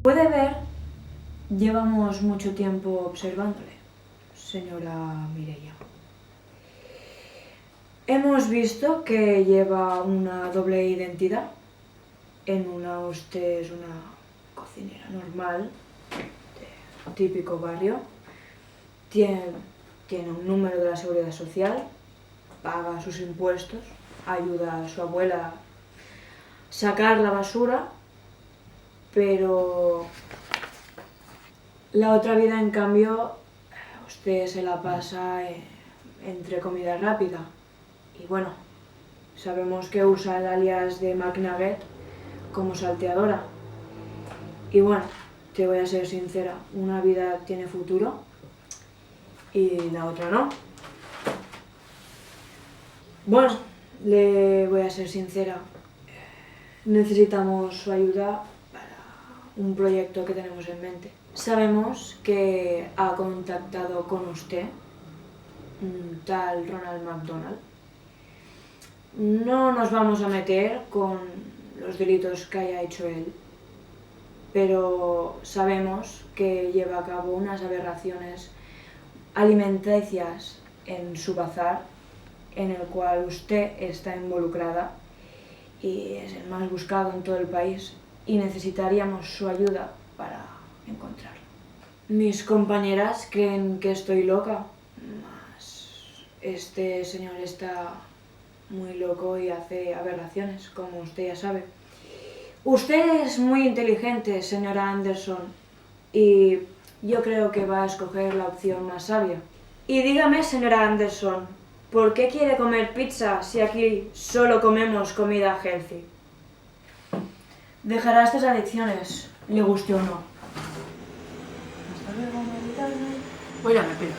Puede ver, llevamos mucho tiempo observándole, señora Mireia. Hemos visto que lleva una doble identidad. En una usted es una cocinera normal, de típico barrio. Tiene un número de la Seguridad Social, paga sus impuestos, ayuda a su abuela a sacar la basura, pero la otra vida, en cambio, usted se la pasa entre comida rápida. Y bueno, sabemos que usa el alias de McNugget como salteadora. Y bueno, te voy a ser sincera, una vida tiene futuro y la otra no. Bueno, le voy a ser sincera, necesitamos su ayuda para un proyecto que tenemos en mente. Sabemos que ha contactado con usted un tal Ronald McDonald. No nos vamos a meter con los delitos que haya hecho él, pero sabemos que lleva a cabo unas aberraciones alimenticias en su bazar, en el cual usted está involucrada y es el más buscado en todo el país, y necesitaríamos su ayuda para encontrarlo. Mis compañeras creen que estoy loca, mas este señor está muy loco y hace aberraciones, como usted ya sabe. Usted es muy inteligente, señora Anderson, y yo creo que va a escoger la opción más sabia. Y dígame, señora Anderson, ¿por qué quiere comer pizza si aquí solo comemos comida healthy? Dejará estas adicciones, le guste o no. Hasta luego, Maritana. Voy a la pena.